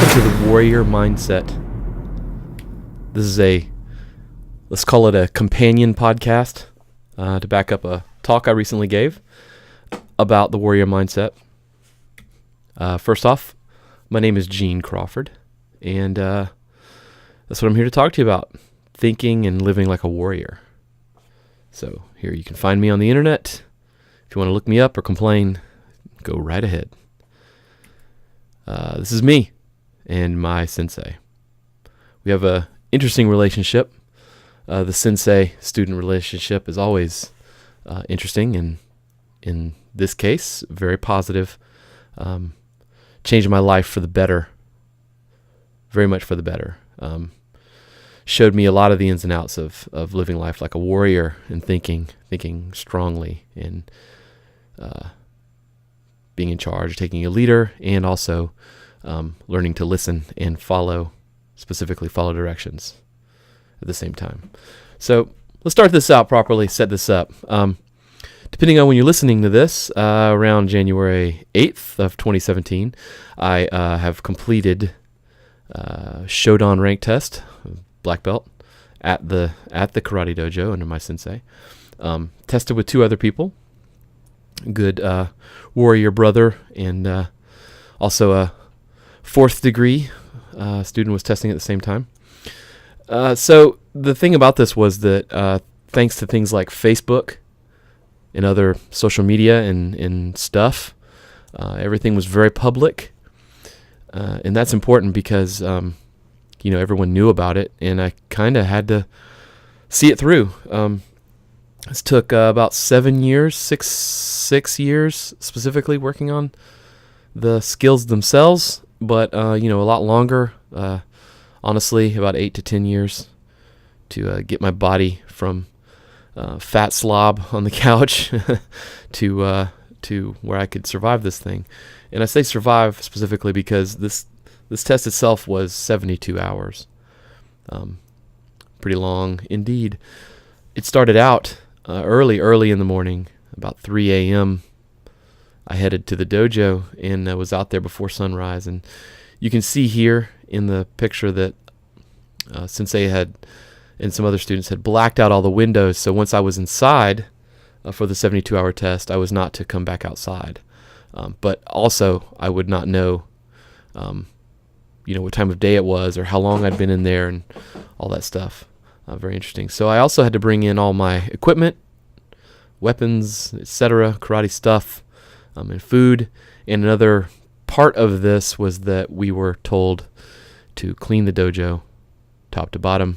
Welcome to the Warrior Mindset. This is let's call it a companion podcast to back up a talk I recently gave about the Warrior Mindset. First off, my name is Gene Crawford, and that's what I'm here to talk to you about, thinking and living like a warrior. So here you can find me on the internet. If you want to look me up or complain, go right ahead. This is me and my sensei. We have a interesting relationship. The sensei-student relationship is always interesting, and in this case, very positive. Changed my life for the better, very much for the better. Showed me a lot of the ins and outs of living life like a warrior and thinking strongly, and being in charge, taking a leader, and also learning to listen and specifically follow directions at the same time. So let's start this out properly, set this up. Depending on when you're listening to this, around January 8th of 2017, I have completed Shodan rank test, black belt, at the karate dojo under my sensei. Tested with two other people, good warrior brother, and also a fourth degree student was testing at the same time. So the thing about this was that thanks to things like Facebook and other social media and stuff, everything was very public, and that's important because everyone knew about it, and I kind of had to see it through. This took about 7 years, six years specifically working on the skills themselves, but a lot longer. Honestly, about 8 to 10 years to get my body from fat slob on the couch to where I could survive this thing. And I say survive specifically because this test itself was 72 hours. Pretty long indeed. It started out early in the morning, about 3 a.m. I headed to the dojo and was out there before sunrise. And you can see here in the picture that Sensei and some other students had blacked out all the windows. So once I was inside for the 72-hour test, I was not to come back outside. But also, I would not know, what time of day it was or how long I'd been in there and all that stuff. Very interesting. So I also had to bring in all my equipment, weapons, etc., karate stuff, and food. And another part of this was that we were told to clean the dojo top to bottom.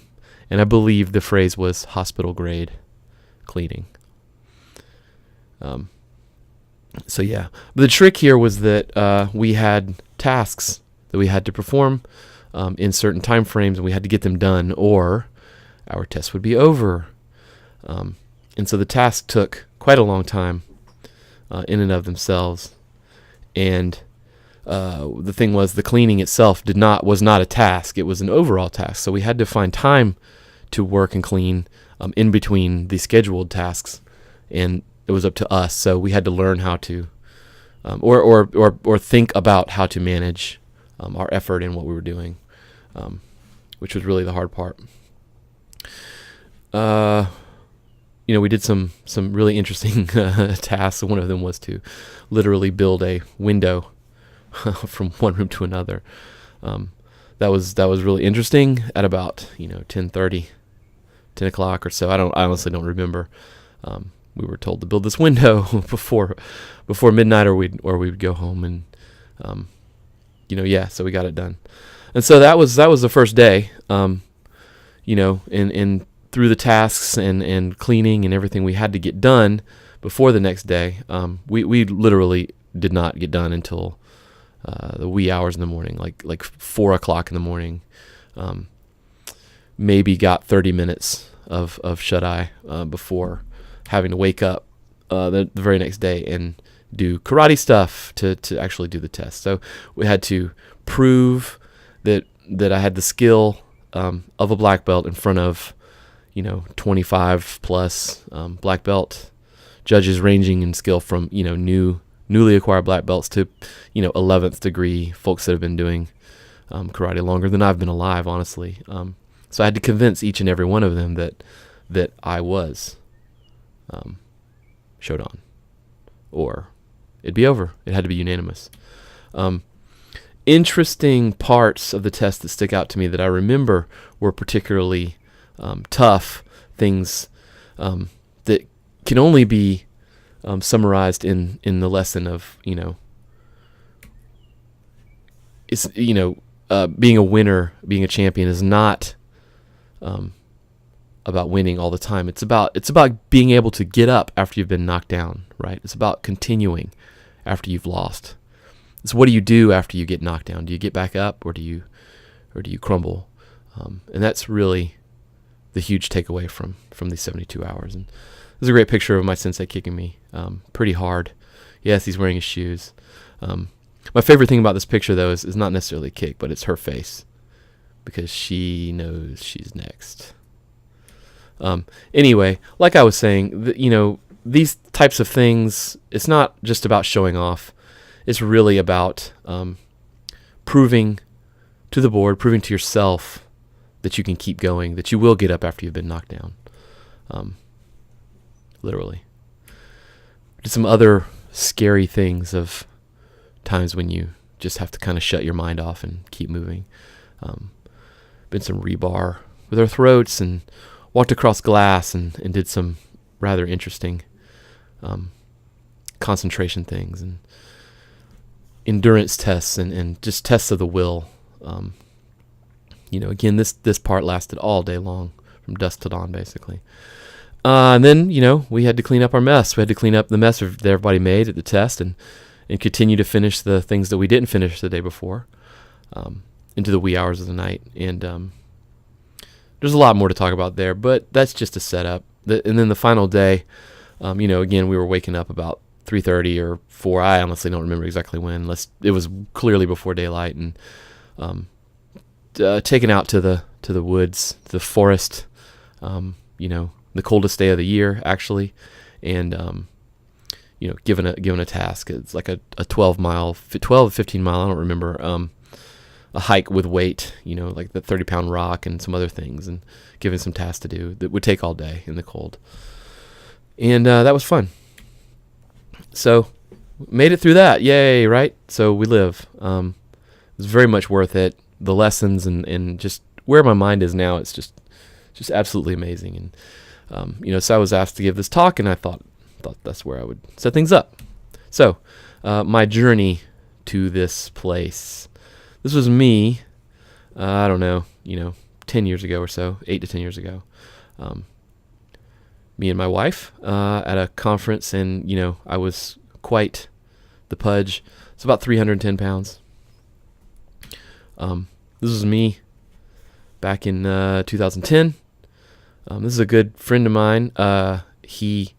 And I believe the phrase was hospital grade cleaning. So yeah, but the trick here was that we had tasks that we had to perform in certain time frames, and we had to get them done, or our test would be over. And so the task took quite a long time in and of themselves. And the thing was, the cleaning itself was not a task; it was an overall task. So we had to find time to work and clean in between the scheduled tasks, and it was up to us. So we had to learn how to, or think about how to manage our effort in what we were doing, which was really the hard part. We did some really interesting tasks. One of them was to literally build a window from one room to another. That was really interesting at about 10:30, 10 o'clock or so. I honestly don't remember. We were told to build this window before midnight, or we'd go home, and so we got it done. And so that was the first day. And through the tasks and cleaning and everything we had to get done before the next day, we literally did not get done until the wee hours in the morning, like 4 o'clock in the morning. Maybe got 30 minutes of shut-eye before having to wake up the very next day and do karate stuff to actually do the test. So we had to prove that I had the skill of a black belt in front of 25 plus black belt judges, ranging in skill from newly acquired black belts to 11th degree folks that have been doing karate longer than I've been alive, honestly. So I had to convince each and every one of them that I was Shodan, or it'd be over. It had to be unanimous. Interesting parts of the test that stick out to me that I remember were particularly tough things that can only be summarized in the lesson of, it's, being a winner, being a champion is not about winning all the time. It's about being able to get up after you've been knocked down, right? It's about continuing after you've lost. It's what do you do after you get knocked down? Do you get back up, or do you crumble? And that's really the huge takeaway from these 72 hours. And there's a great picture of my sensei kicking me pretty hard. Yes, he's wearing his shoes. My favorite thing about this picture, though, is not necessarily a kick, but it's her face, because she knows she's next. Anyway, like I was saying, these types of things, it's not just about showing off. It's really about proving to the board, proving to yourself that you can keep going, that you will get up after you've been knocked down. Literally. Just some other scary things of times when you just have to kind of shut your mind off and keep moving. Been some rebar with our throats, and walked across glass and did some rather interesting concentration things and endurance tests and just tests of the will. Again, this part lasted all day long, from dusk to dawn, basically. And then, we had to clean up our mess. We had to clean up the mess that everybody made at the test and continue to finish the things that we didn't finish the day before into the wee hours of the night. And there's a lot more to talk about there, but that's just a setup. And then the final day, again, we were waking up about 3:30 or 4. I honestly don't remember exactly when. It was clearly before daylight, and taken out to the woods, the forest, the coldest day of the year, actually, and given a task. It's like a 12 to 15 mile, I don't remember, a hike with weight, like the 30-pound rock and some other things, and given some tasks to do that would take all day in the cold. And that was fun. So made it through that. Yay, right? So we live. It was very much worth it. The lessons and just where my mind is now, it's just absolutely amazing. And so I was asked to give this talk, and I thought that's where I would set things up. So my journey to this place. This was me, I don't know, 10 years ago or so, 8 to 10 years ago. Me and my wife at a conference, and, I was quite the pudge. It's about 310 pounds. This was me back in 2010. This is a good friend of mine. He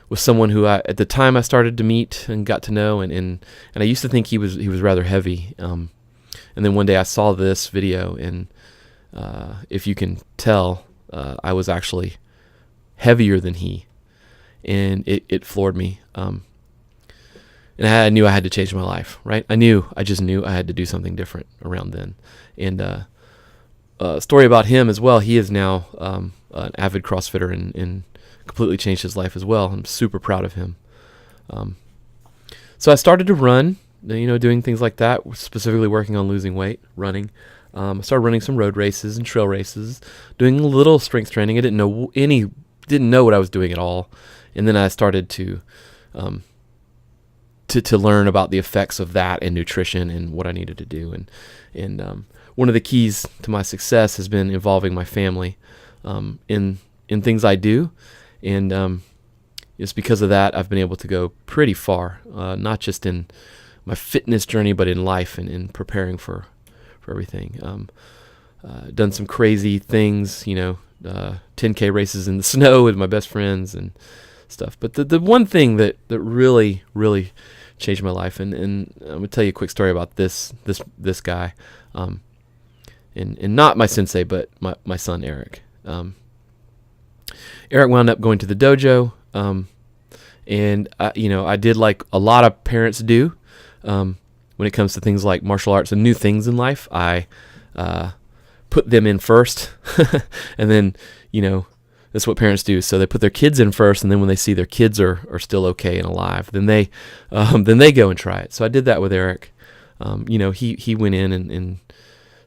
was someone who at the time I started to meet and got to know, and I used to think he was rather heavy. And then one day I saw this video, and if you can tell, I was actually heavier than he, and it floored me. And I knew I had to change my life, right? I just knew I had to do something different around then. And a story about him as well. He is now an avid CrossFitter and completely changed his life as well. I'm super proud of him. So I started to run, doing things like that, specifically working on losing weight, running. I started running some road races and trail races, doing a little strength training. I didn't know what I was doing at all. And then I started to learn about the effects of that and nutrition and what I needed to do. And one of the keys to my success has been involving my family in things I do. And just because of that, I've been able to go pretty far, not just in my fitness journey, but in life and in preparing for everything. Done some crazy things, 10K races in the snow with my best friends and stuff. But the one thing that really, really changed my life, and I'm gonna tell you a quick story about this guy, and not my sensei, but my son Eric. Eric wound up going to the dojo, and I did like a lot of parents do. when it comes to things like martial arts and new things in life, I put them in first, and then, that's what parents do. So they put their kids in first, and then when they see their kids are still okay and alive, then they go and try it. So I did that with Eric. He went in and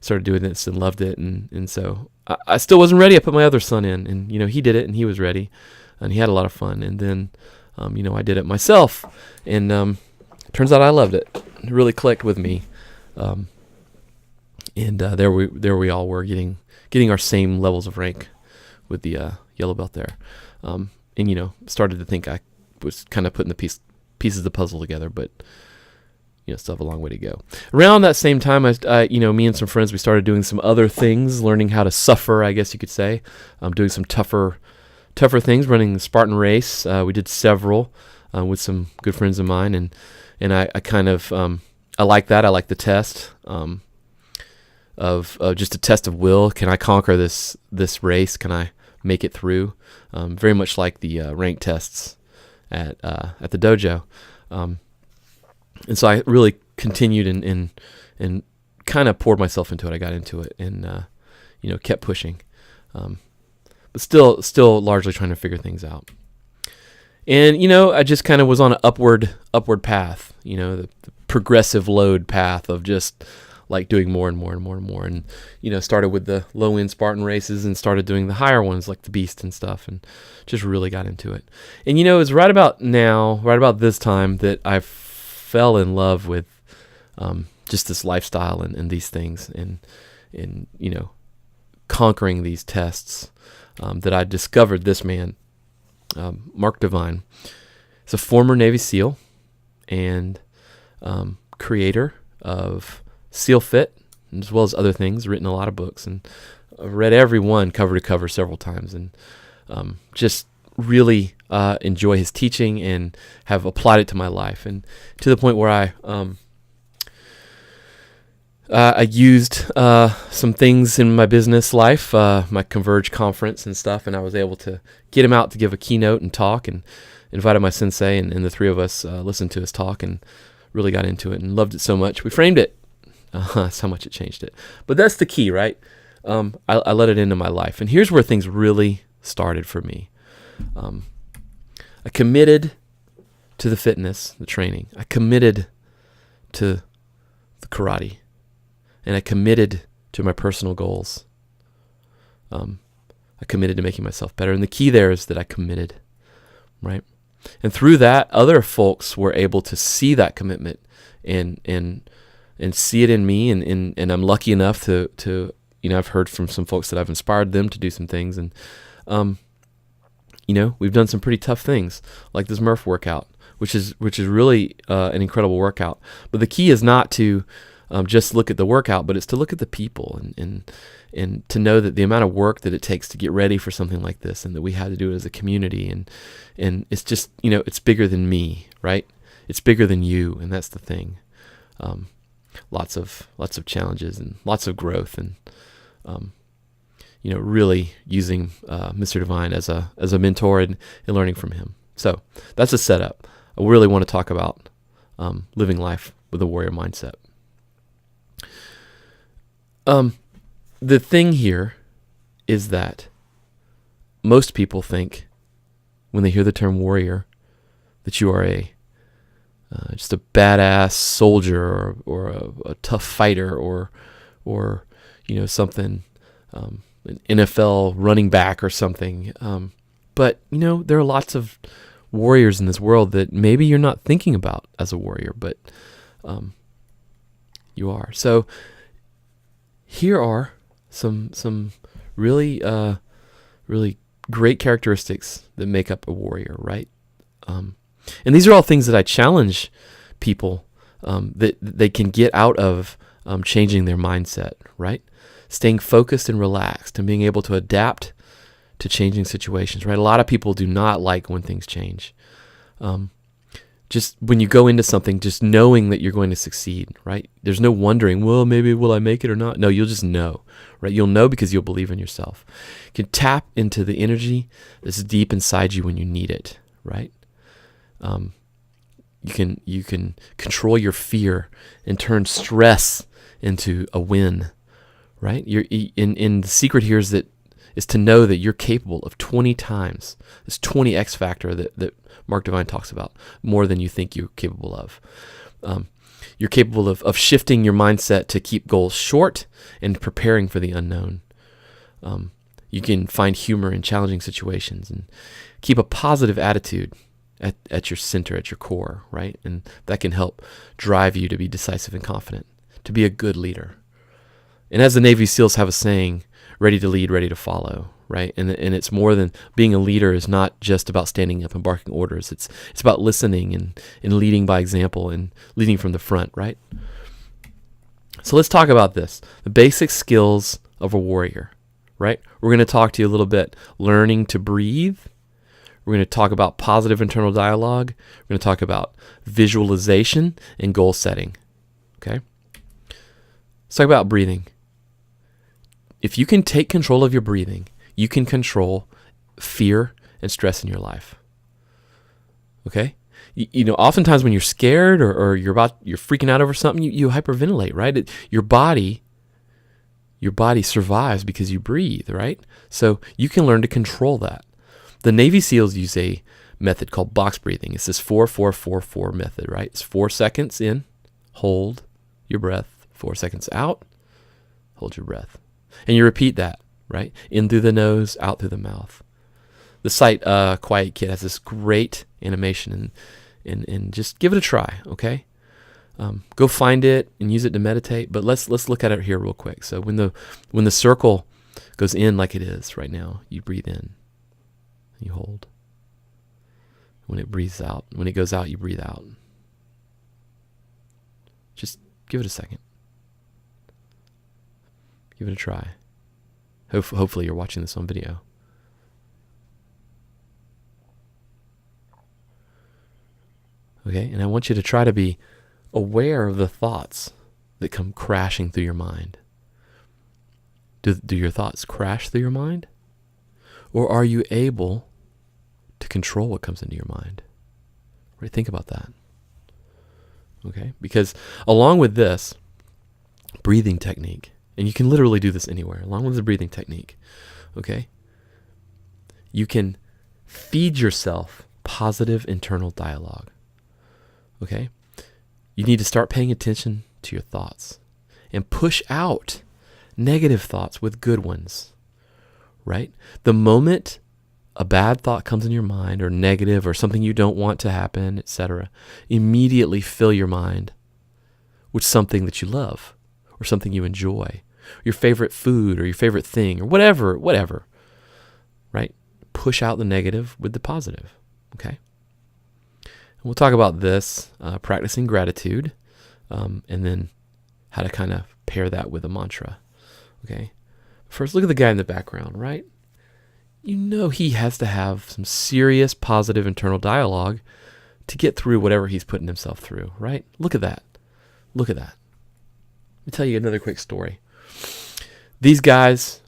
started doing this and loved it, and so I still wasn't ready. I put my other son in, and he did it, and he was ready, and he had a lot of fun. And then I did it myself, and turns out I loved it. It really clicked with me, and there we all were getting our same levels of rank with the yellow belt there, and started to think I was kind of putting the pieces of the puzzle together, but still have a long way to go. Around that same time, me and some friends, we started doing some other things, learning how to suffer, I guess you could say, doing some tougher things, running the Spartan race. We did several with some good friends of mine, and I kind of I like that. I like the test of just a test of will. Can I conquer this race? Can I make it through? Very much like the rank tests at the dojo. And so I really continued and kind of poured myself into it. I got into it and kept pushing, but still largely trying to figure things out. And I just kind of was on an upward path, the progressive load path of just like doing more and more and more and more. And started with the low end Spartan races and started doing the higher ones like the Beast and stuff, and just really got into it. And it was right about this time that I fell in love with just this lifestyle and these things, and conquering these tests, that I discovered this man, Mark Devine. He's a former Navy SEAL and creator of SEAL Fit, as well as other things, written a lot of books, and I've read every one cover to cover several times, and just really enjoy his teaching and have applied it to my life, and to the point where I used some things in my business life, my Converge conference and stuff, and I was able to get him out to give a keynote and talk, and invited my sensei, and the three of us listened to his talk and really got into it and loved it so much. We framed it. That's how much it changed it. But that's the key, right? I let it into my life, and here's where things really started for me. I committed to the fitness, the training. I committed to the karate, and I committed to my personal goals. I committed to making myself better, and the key there is that I committed, right? And through that, other folks were able to see that commitment and see it in me, and I'm lucky enough to I've heard from some folks that I've inspired them to do some things, and we've done some pretty tough things, like this Murph workout, which is really an incredible workout. But the key is not to just look at the workout, but it's to look at the people and to know that the amount of work that it takes to get ready for something like this, and that we had to do it as a community, and it's just it's bigger than me, right? It's bigger than you, and that's the thing. Lots of challenges and lots of growth, and really using Mr. Devine as a mentor and learning from him. So that's a setup. I really want to talk about living life with a warrior mindset. The thing here is that most people think when they hear the term warrior that you are just a badass soldier or a tough fighter or something, an NFL running back or something. But there are lots of warriors in this world that maybe you're not thinking about as a warrior, but you are. So here are some really really great characteristics that make up a warrior, right? And these are all things that I challenge people that they can get out of changing their mindset, right? Staying focused and relaxed and being able to adapt to changing situations, right? A lot of people do not like when things change. Just when you go into something, just knowing that you're going to succeed, right? There's no wondering, well, maybe will I make it or not? No, you'll just know, right? You'll know because you'll believe in yourself. You can tap into the energy that's deep inside you when you need it, right? You can control your fear and turn stress into a win, right? The secret here is to know that you're capable of 20 times this 20x factor that Mark Divine talks about, more than you think you're capable of. You're capable of shifting your mindset to keep goals short and preparing for the unknown. You can find humor in challenging situations and keep a positive attitude at your center, at your core, right? And that can help drive you to be decisive and confident, to be a good leader. And as the Navy SEALs have a saying, ready to lead, ready to follow, right? And it's more than being a leader is not just about standing up and barking orders. It's about listening and leading by example and leading from the front, right? So let's talk about this, the basic skills of a warrior, right? We're going to talk to you a little bit, learning to breathe. We're going to talk about positive internal dialogue. We're going to talk about visualization and goal setting, okay? Let's talk about breathing. If you can take control of your breathing, you can control fear and stress in your life. Okay? You know, oftentimes when you're scared or you're freaking out over something, you hyperventilate, right? Your body survives because you breathe, right? So you can learn to control that. The Navy SEALs use a method called box breathing. It's this 4-4-4-4 method, right? It's 4 seconds in, hold your breath, 4 seconds out, hold your breath. And you repeat that, right? In through the nose, out through the mouth. The site Quiet Kid has this great animation, and just give it a try, okay? Go find it and use it to meditate. But let's look at it here real quick. So when the circle goes in like it is right now, you breathe in, you hold. When it breathes out, when it goes out, you breathe out. Just give it a second. Give it a try. Hopefully you're watching this on video. Okay, and I want you to try to be aware of the thoughts that come crashing through your mind. Do your thoughts crash through your mind? Or are you able to control what comes into your mind? Right, think about that. Okay, because along with this breathing technique, and you can literally do this anywhere, along with the breathing technique, okay, you can feed yourself positive internal dialogue. Okay, you need to start paying attention to your thoughts and push out negative thoughts with good ones, right? The moment a bad thought comes in your mind, or negative, or something you don't want to happen, etc., immediately fill your mind with something that you love, or something you enjoy, your favorite food, or your favorite thing, or whatever, right? Push out the negative with the positive, okay? And we'll talk about this, practicing gratitude, and then how to kind of pair that with a mantra, okay? First, look at the guy in the background, right? You know he has to have some serious positive internal dialogue to get through whatever he's putting himself through, right? Look at that. Look at that. Let me tell you another quick story. These guys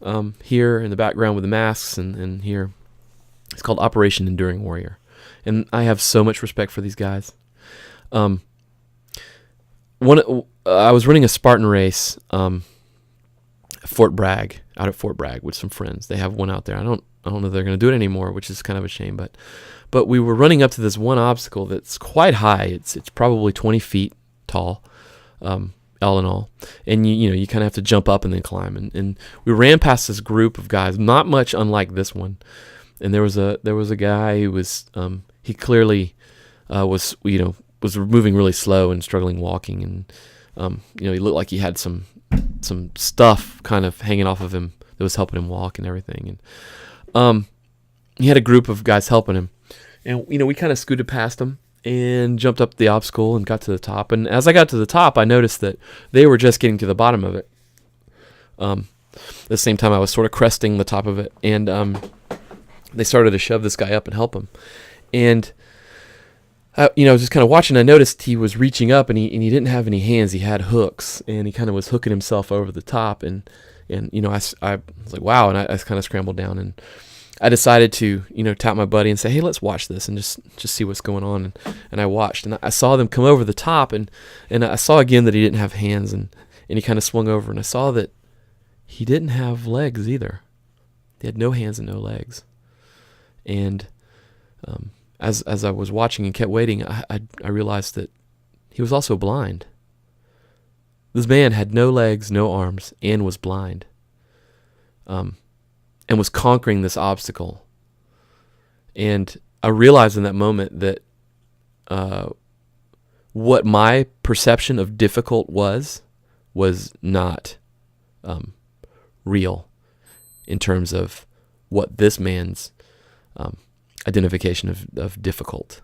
here in the background with the masks, and here, it's called Operation Enduring Warrior. And I have so much respect for these guys. I was running a Spartan race out at Fort Bragg with some friends. They have one out there. I don't know if they're going to do it anymore, which is kind of a shame. But we were running up to this one obstacle that's quite high. It's probably 20 feet tall, all in all. And you kind of have to jump up and then climb. And we ran past this group of guys, not much unlike this one. And there was a guy who was he clearly was moving really slow and struggling walking, and he looked like he had some stuff kind of hanging off of him that was helping him walk and everything. And he had a group of guys helping him, and we kind of scooted past him and jumped up the obstacle and got to the top. And as I got to the top, I noticed that they were just getting to the bottom of it. At the same time, I was sort of cresting the top of it, and they started to shove this guy up and help him. And I was just kind of watching. I noticed he was reaching up, and he didn't have any hands. He had hooks, and he kind of was hooking himself over the top. And I was like, wow. And I kind of scrambled down, and I decided to, tap my buddy and say, hey, let's watch this and just see what's going on. And I watched, and I saw them come over the top, and I saw again that he didn't have hands, and he kind of swung over, and I saw that he didn't have legs either. He had no hands and no legs. And as I was watching and kept waiting, I realized that he was also blind. This man had no legs, no arms, and was blind. And was conquering this obstacle. And I realized in that moment that what my perception of difficult was not real in terms of what this man's identification of difficult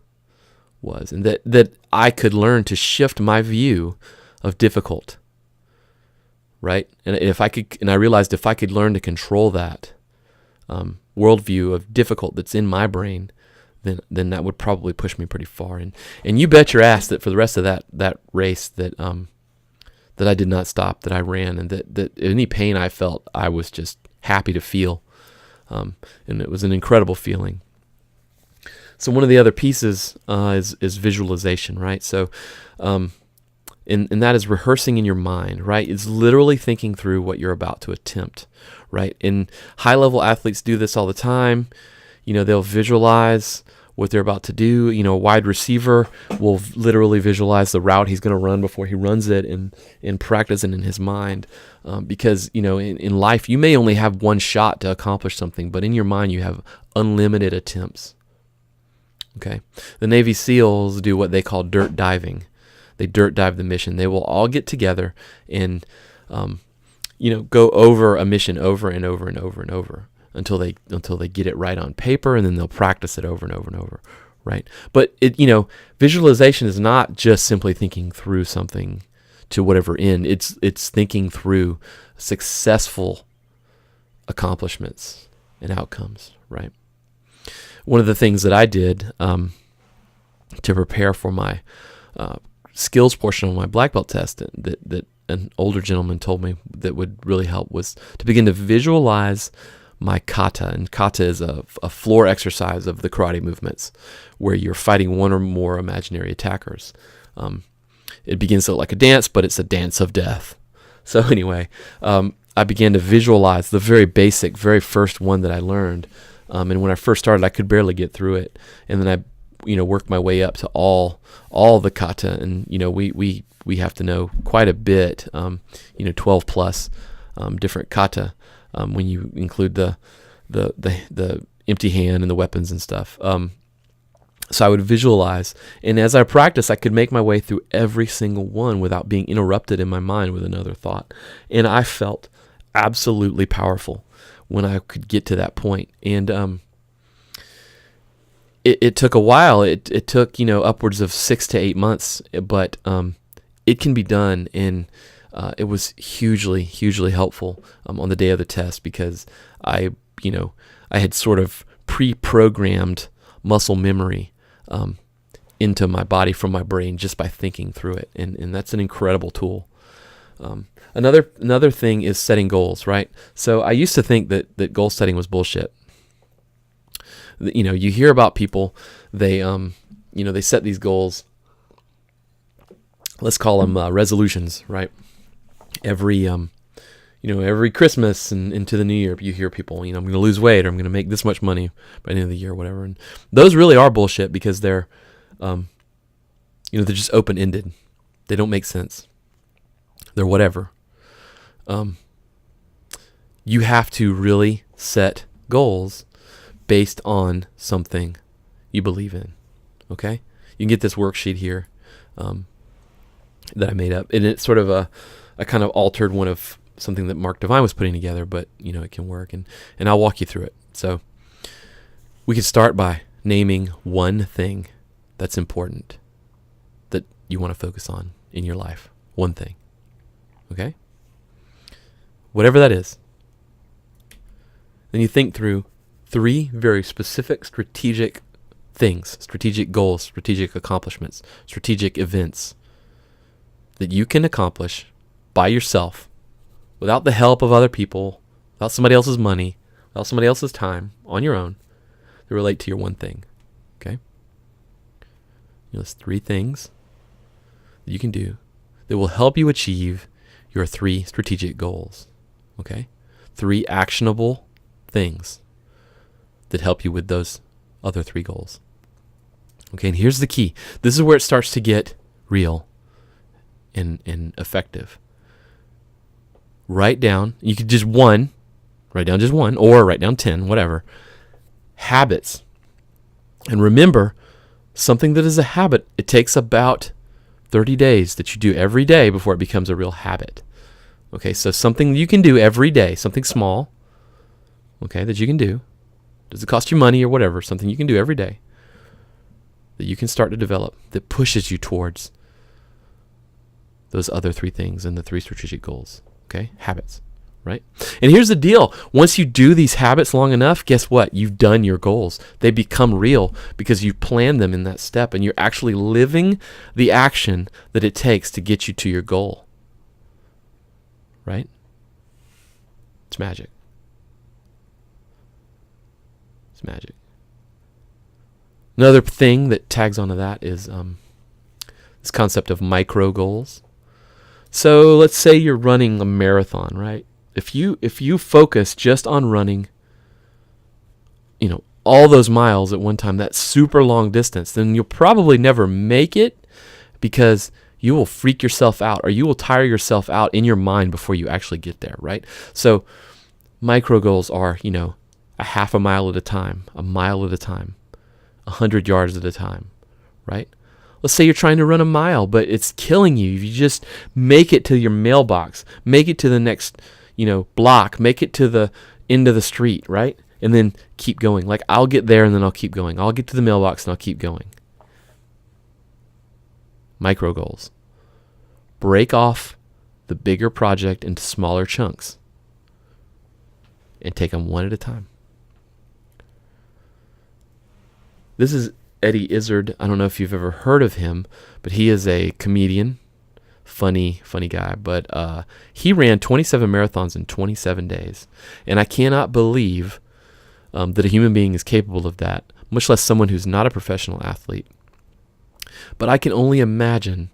was. And that I could learn to shift my view of difficult. Right? And I realized if I could learn to control that worldview of difficult that's in my brain, then that would probably push me pretty far. And you bet your ass that for the rest of that race that I did not stop, that I ran, and that any pain I felt, I was just happy to feel. And it was an incredible feeling. So one of the other pieces is visualization, right? So and that is rehearsing in your mind, right? It's literally thinking through what you're about to attempt, right? And high-level athletes do this all the time. They'll visualize what they're about to do. A wide receiver will literally visualize the route he's going to run before he runs it and practice it in his mind. Because, in life, you may only have one shot to accomplish something, but in your mind, you have unlimited attempts. Okay? The Navy SEALs do what they call dirt diving. They dirt dive the mission. They will all get together and, go over a mission over and over and over and over until they get it right on paper, and then they'll practice it over and over and over, right? But visualization is not just simply thinking through something to whatever end. It's thinking through successful accomplishments and outcomes, right? One of the things that I did to prepare for my skills portion of my black belt test that an older gentleman told me that would really help was to begin to visualize my kata. And kata is a floor exercise of the karate movements where you're fighting one or more imaginary attackers. It begins to look like a dance, but it's a dance of death. So anyway, I began to visualize the very basic, very first one that I learned. And when I first started, I could barely get through it. And then I worked my way up to all the kata, and we have to know quite a bit, 12 plus different kata when you include the empty hand and the weapons and stuff. So I would visualize, and as I practiced, I could make my way through every single one without being interrupted in my mind with another thought. And I felt absolutely powerful when I could get to that point. And it took a while. It took upwards of 6 to 8 months, but it can be done, and it was hugely helpful on the day of the test, because I had sort of pre-programmed muscle memory into my body from my brain just by thinking through it, and that's an incredible tool. Another thing is setting goals, right? So I used to think that goal setting was bullshit. You hear about people, they set these goals. Let's call them resolutions, right? Every Christmas and into the new year, you hear people, I'm going to lose weight, or I'm going to make this much money by the end of the year, or whatever. And those really are bullshit, because they're just open-ended. They don't make sense. They're whatever. You have to really set goals based on something you believe in. Okay? You can get this worksheet here that I made up, and it's sort of a kind of altered one of something that Mark Devine was putting together, but it can work, and I'll walk you through it. So we could start by naming one thing that's important that you want to focus on in your life. One thing. Okay? Whatever that is. Then you think through 3 very specific strategic things, strategic goals, strategic accomplishments, strategic events that you can accomplish by yourself, without the help of other people, without somebody else's money, somebody else's time on your own that relate to your one thing. Okay? There's 3 things that you can do that will help you achieve your 3 strategic goals. Okay? 3 actionable things that help you with those other 3 goals. Okay, and here's the key. This is where it starts to get real and effective. Write down, you could just write down just one, or write down 10, whatever. Habits. And remember, something that is a habit, it takes about 30 days that you do every day before it becomes a real habit. Okay, so something you can do every day, something small, okay, that you can do. Does it cost you money or whatever? Something you can do every day that you can start to develop that pushes you towards those other 3 things and the 3 strategic goals. Okay, habits, right? And here's the deal. Once you do these habits long enough, guess what? You've done your goals. They become real because you planned them in that step and you're actually living the action that it takes to get you to your goal. Right? It's magic. It's magic. Another thing that tags onto that is this concept of micro goals. So let's say you're running a marathon, right? If you focus just on running, all those miles at one time, that super long distance, then you'll probably never make it because you will freak yourself out or you will tire yourself out in your mind before you actually get there, right? So micro goals are, a half a mile at a time, a mile at a time, 100 yards at a time, right? Let's say you're trying to run a mile, but it's killing you. If you just make it to your mailbox, make it to the next, block, make it to the end of the street, right? And then keep going. Like, I'll get there and then I'll keep going. I'll get to the mailbox and I'll keep going. Micro goals. Break off the bigger project into smaller chunks and take them one at a time. This is Eddie Izzard. I don't know if you've ever heard of him, but he is a comedian, funny guy. But he ran 27 marathons in 27 days. And I cannot believe that a human being is capable of that, much less someone who's not a professional athlete. But I can only imagine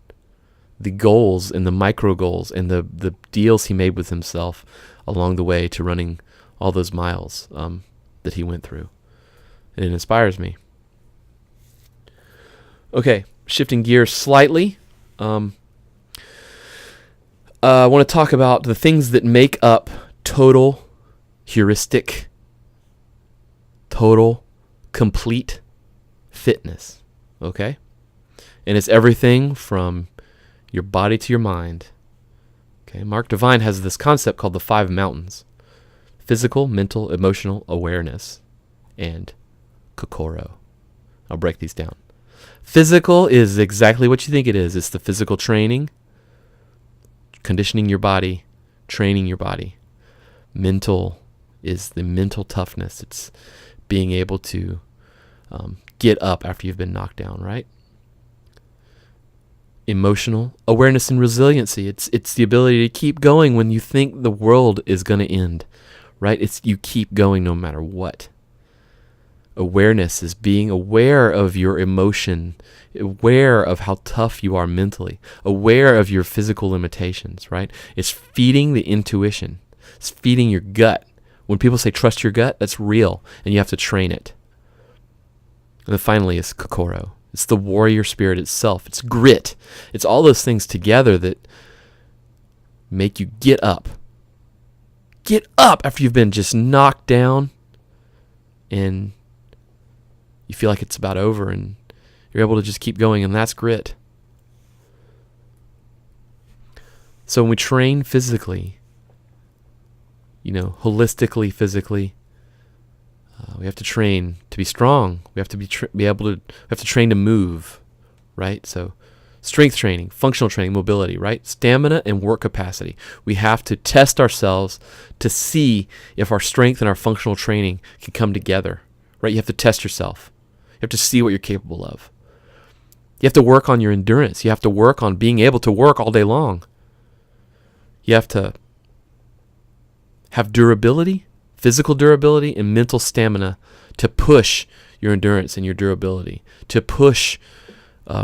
the goals and the micro goals and the deals he made with himself along the way to running all those miles that he went through. And it inspires me. Okay, shifting gears slightly. I want to talk about the things that make up total, heuristic, total, complete fitness. Okay? And it's everything from your body to your mind. Okay, Mark Divine has this concept called the 5 mountains: physical, mental, emotional, awareness, and kokoro. I'll break these down. Physical is exactly what you think it is. It's the physical training, conditioning your body, training your body. Mental is the mental toughness. It's being able to get up after you've been knocked down, right? Emotional, awareness and resiliency. It's the ability to keep going when you think the world is going to end, right? It's you keep going no matter what. Awareness is being aware of your emotion, aware of how tough you are mentally, aware of your physical limitations, right? It's feeding the intuition. It's feeding your gut. When people say trust your gut, that's real, and you have to train it. And then finally is kokoro. It's the warrior spirit itself. It's grit. It's all those things together that make you get up. Get up after you've been just knocked down and you feel like it's about over and you're able to just keep going, and that's grit. So when we train physically, holistically, physically, we have to train to be strong. We have to we have to train to move, right? So strength training, functional training, mobility, right? Stamina and work capacity. We have to test ourselves to see if our strength and our functional training can come together, right? You have to test yourself. You have to see what you're capable of. You have to work on your endurance. You have to work on being able to work all day long. You have to have durability physical durability and mental stamina to push your endurance and your durability, to push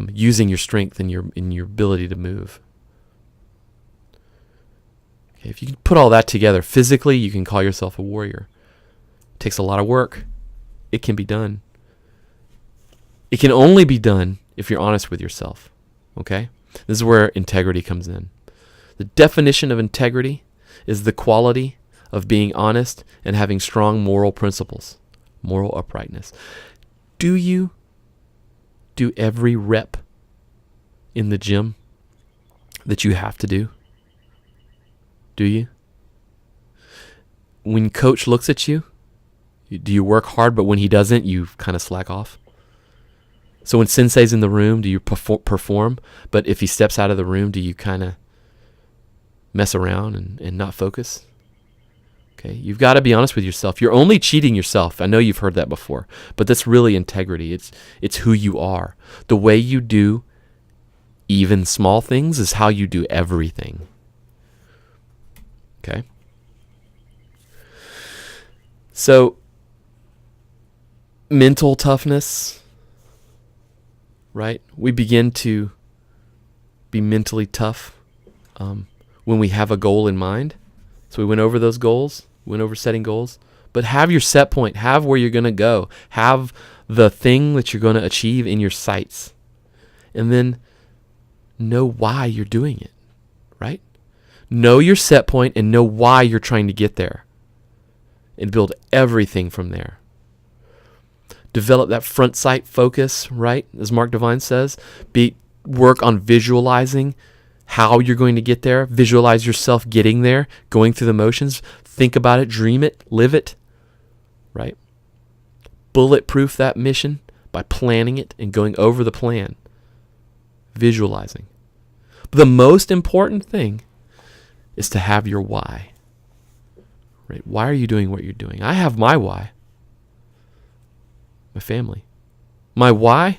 using your strength and your ability to move. Okay, if you can put all that together, physically, you can call yourself a warrior. It takes a lot of work. It can be done. It can only be done if you're honest with yourself. Okay? This is where integrity comes in. The definition of integrity is the quality of being honest and having strong moral principles, moral uprightness. Do you do every rep in the gym that you have to do? Do you? When coach looks at you, do you work hard, but when he doesn't, you kind of slack off? So when sensei's in the room, do you perform? But if he steps out of the room, do you kind of mess around and not focus? Okay, you've got to be honest with yourself. You're only cheating yourself. I know you've heard that before, but that's really integrity. It's who you are. The way you do even small things is how you do everything. Okay? So, mental toughness, right? We begin to be mentally tough when we have a goal in mind. So we went over those goals, went over setting goals, but have your set point, have where you're going to go, have the thing that you're going to achieve in your sights, and then know why you're doing it, right? Know your set point and know why you're trying to get there, and build everything from there. Develop that front sight focus, right? As Mark Divine says, work on visualizing how you're going to get there. Visualize yourself getting there, going through the motions. Think about it, dream it, live it, right? Bulletproof that mission by planning it and going over the plan. Visualizing. But the most important thing is to have your why. Right? Why are you doing what you're doing? I have my why. My family. My why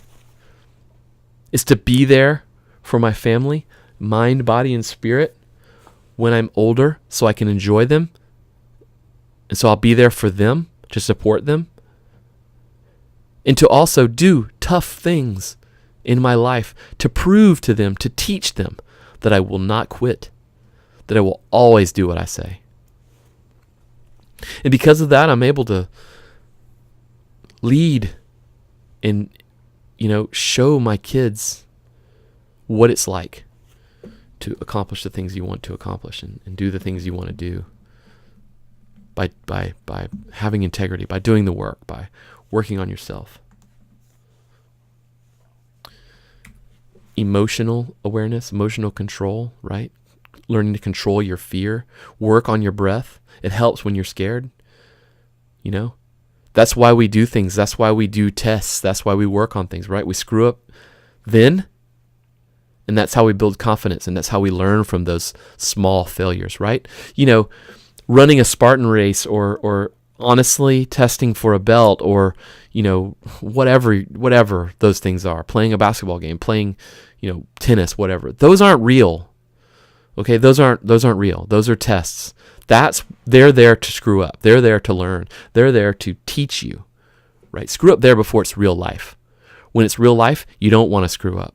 is to be there for my family, mind, body, and spirit when I'm older so I can enjoy them. And so I'll be there for them, to support them. And to also do tough things in my life to prove to them, to teach them that I will not quit, that I will always do what I say. And because of that, I'm able to lead and, show my kids what it's like to accomplish the things you want to accomplish and do the things you want to do by having integrity, by doing the work, by working on yourself. Emotional awareness, emotional control, right? Learning to control your fear. Work on your breath. It helps when you're scared. That's why we do things. That's why we do tests. That's why we work on things, right? We screw up then, and that's how we build confidence, and that's how we learn from those small failures, right? Running a Spartan race or honestly testing for a belt or, whatever those things are, playing a basketball game, playing, tennis, whatever. Those aren't real. Okay, those aren't real. Those are tests. They're there to screw up. They're there to learn. They're there to teach you, right? Screw up there before it's real life. When it's real life, you don't want to screw up.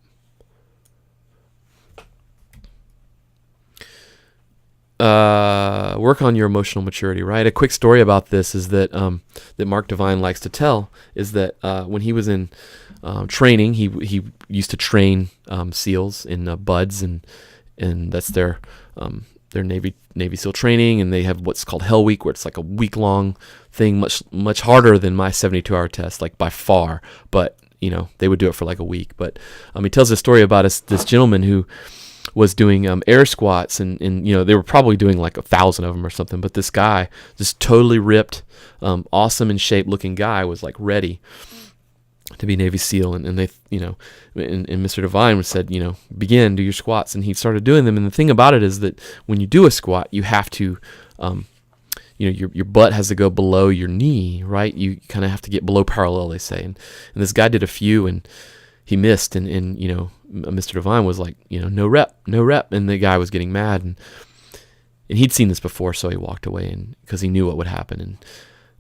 Work on your emotional maturity, right? A quick story about this is that that Mark Divine likes to tell is that when he was in training, he used to train SEALs in BUDS, and that's their Navy SEAL training, and they have what's called Hell Week, where it's like a week-long thing, much harder than my 72-hour test, like by far. But they would do it for like a week. But he tells a story about this gentleman who was doing air squats, and they were probably doing like 1,000 of them or something. But this guy, just totally ripped, awesome in shape looking guy, was like ready to be Navy SEAL, and they, and Mr. Divine said, begin, do your squats, and he started doing them. And the thing about it is that when you do a squat, you have to, your butt has to go below your knee, right? You kind of have to get below parallel, they say. And this guy did a few, and he missed, and Mr. Divine was like, no rep, and the guy was getting mad, And he'd seen this before, so he walked away, and because he knew what would happen.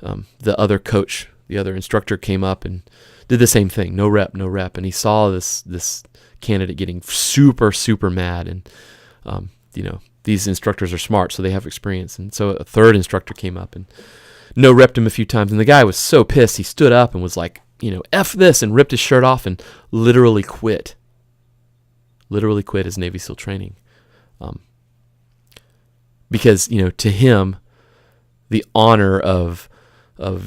And the other coach, the other instructor, came up and did the same thing. No rep. And he saw this candidate getting super, super mad. And these instructors are smart, so they have experience. And so a third instructor came up and no repped him a few times. And the guy was so pissed, he stood up and was like, F this, and ripped his shirt off and literally quit. Literally quit his Navy SEAL training. Because, to him, the honor of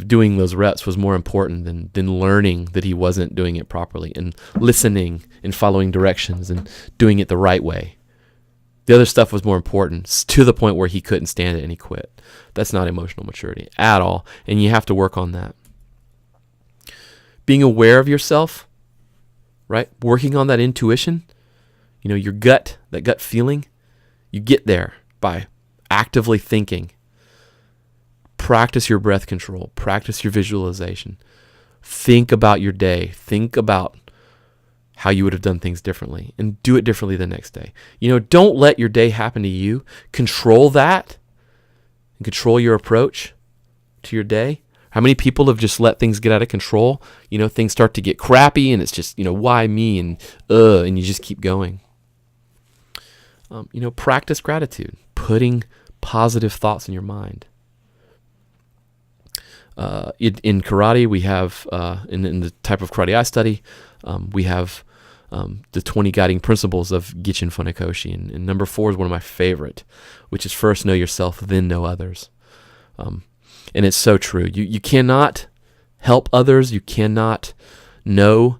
doing those reps was more important than learning that he wasn't doing it properly, and listening and following directions and doing it the right way. The other stuff was more important, to the point where he couldn't stand it and he quit. That's not emotional maturity at all, and you have to work on that. Being aware of yourself, right? Working on that intuition, your gut, that gut feeling, you get there by actively thinking. Practice your breath control. Practice your visualization. Think about your day. Think about how you would have done things differently, and do it differently the next day. Don't let your day happen to you. Control that, and control your approach to your day. How many people have just let things get out of control? Things start to get crappy, and it's just, why me, and you just keep going. Practice gratitude, putting positive thoughts in your mind. In karate, we have, in the type of karate I study, we have the 20 guiding principles of Gichin Funakoshi. And number 4 is one of my favorite, which is first know yourself, then know others. And it's so true. You cannot help others. You cannot know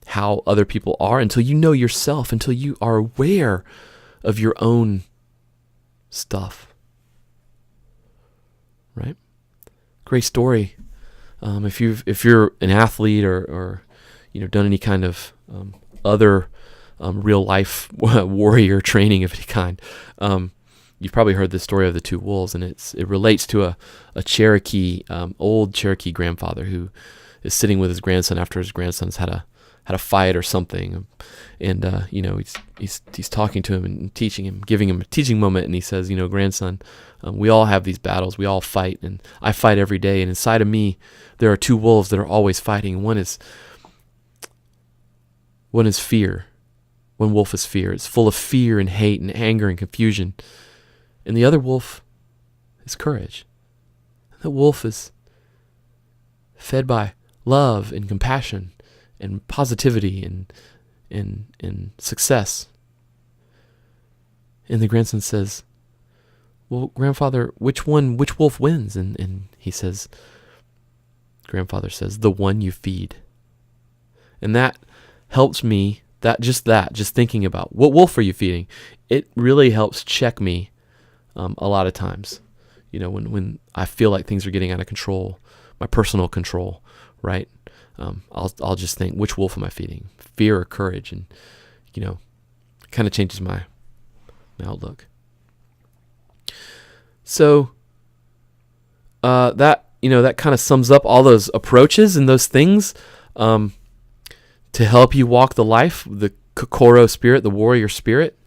how other people are until you know yourself, until you are aware of your own stuff. Right? Great story. If you're an athlete or done any kind of other real life warrior training of any kind, you've probably heard the story of the 2 wolves, and it relates to a Cherokee, old Cherokee grandfather who is sitting with his grandson after his grandson's had a fight or something, and he's talking to him and teaching him, giving him a teaching moment, and he says, grandson, we all have these battles, we all fight, and I fight every day, and inside of me there are 2 wolves that are always fighting. One is fear. One wolf is fear. It's full of fear and hate and anger and confusion. And the other wolf is courage. The wolf is fed by love and compassion and positivity and success. And the grandson says, well, grandfather, which wolf wins? And grandfather says, the one you feed. And that helps me, just thinking about what wolf are you feeding, it really helps check me a lot of times. When I feel like things are getting out of control, my personal control, right? I'll just think, which wolf am I feeding? Fear or courage? And, it kind of changes my outlook. So that kind of sums up all those approaches and those things to help you walk the life, the Kokoro spirit, the warrior spirit.